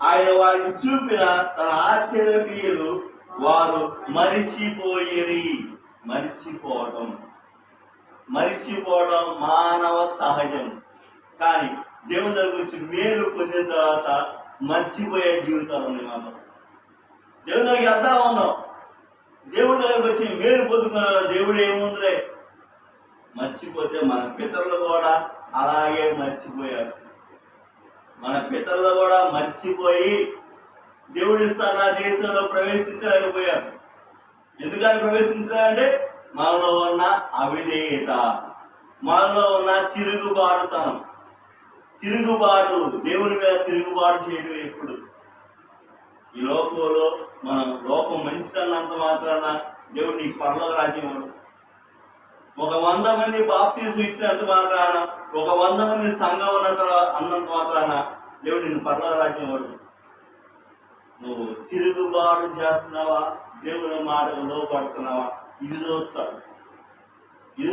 ఆయన వారికి చూపిన తన ఆశ్చర్య క్రియలు వారు మరిచిపోవడం మానవ సహజం. కానీ దేవుని దగ్గర గురించి మేలు పొందిన తర్వాత మర్చిపోయే జీవితాలు ఉన్నాయి మనం. దేవుని దగ్గరికి వెళ్తా ఉన్నాం, దేవుడి దగ్గరకు వచ్చి మేలు పొందుకున్న దేవుడు ఏముందిలే మర్చిపోతే మన పితరులు కూడా అలాగే మర్చిపోయారు. మన పితరులు కూడా మర్చిపోయి దేవుడు ఇస్తాన దేశంలో ప్రవేశించలేకపోయారు. ఎందుకని ప్రవేశించాలంటే మనలో ఉన్న అవిధేయత, మనలో ఉన్న తిరుగుబాటు, దేవుని మీద తిరుగుబాటు చేయడం. ఎప్పుడు ఈ లోకంలో మనం లోకం మంచిదన్నంత మాత్రాన దేవుడు నీకు పరలోక రాజ్యం ఇవ్వడు. 100 మంది బాప్తీసం ఇచ్చినంత మాత్రాన, 100 మంది సంఘం అన్నంత మాత్రాన దేవుడు నిన్ను పరలోక రాజ్యం ఇవ్వడు. నువ్వు తిరుగుబాటు చేస్తున్నావా, దేవుని మాటకు లోపడుతున్నావా, ఇది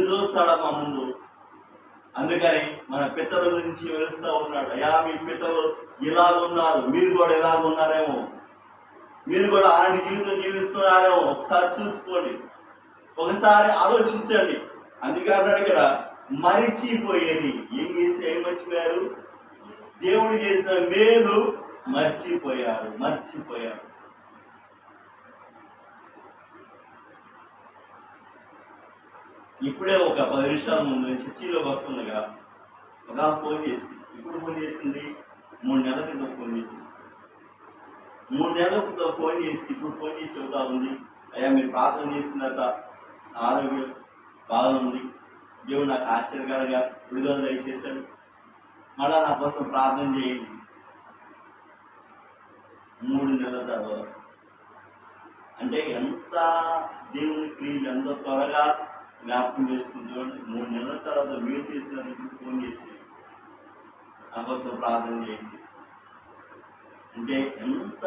చూస్తాడమ్మా ముందు. అందుకని మన పితరుల గురించి వెలుస్తూ ఉన్నాడు. అయ్యా మీ పితరులు ఇలాగున్నారు, మీరు కూడా ఇలాగున్నారేమో, మీరు కూడా అలాంటి జీవితం జీవిస్తున్నారేమో ఒకసారి చూసుకోండి, ఒకసారి ఆలోచించండి. అందుకే అన్నాడు ఇక్కడ మరిచిపోయేది. ఏం మర్చిపోయారు? దేవుడు చేసిన మేలు మర్చిపోయారు. ఇప్పుడే ఒక 10 నిమిషాల ముందు చర్చిలోకి వస్తుండగా ఒక ఫోన్ చేసింది. ఇప్పుడు ఫోన్ చేసింది 3 నెలల క్రితం ఫోన్ చేసింది. 3 నెలల క్రితం ఫోన్ చేసి ఇప్పుడు ఫోన్ చేసి చెబుతా ఉంది, అయ్యా మీరు ప్రార్థన చేసిన తర్వాత ఆరోగ్యం బాగుంది, దేవుడు నాకు ఆశ్చర్యకరంగా విడుదల దయచేశాడు, మళ్ళా నా కోసం ప్రార్థన చేయండి. 3 నెలల తర్వాత అంటే ఎంత దేవుని క్రియలు ఎంత త్వరగా జ్ఞాపకం చేసుకుంటామంటే 3 నెలల తర్వాత మీరు చేసినందుకు ఫోన్ చేసి నా కోసం ప్రార్థన చేయండి అంటే ఎంత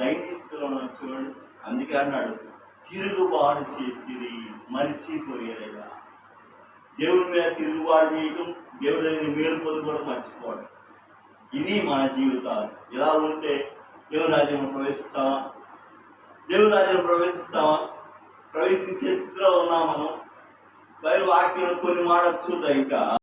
దైనిస్తులో చూడండి. అందుకే అన్నాడు తిరుగుబాటు చేసి మర్చిపోయేలా. దేవుడి మీద తిరుగుబాటు చేయటం, దేవుడి దగ్గర మేలు పొందుకోవడం మర్చిపోవడం, ఇది మన జీవితాలు. ఇలా ఉంటే దేవుని రాజ్యంలో ప్రవేశిస్తామా? ప్రవేశించే స్థితిలో ఉన్నాం మనం. వాక్యం కొన్ని మాట చూద్దాం ఇంకా.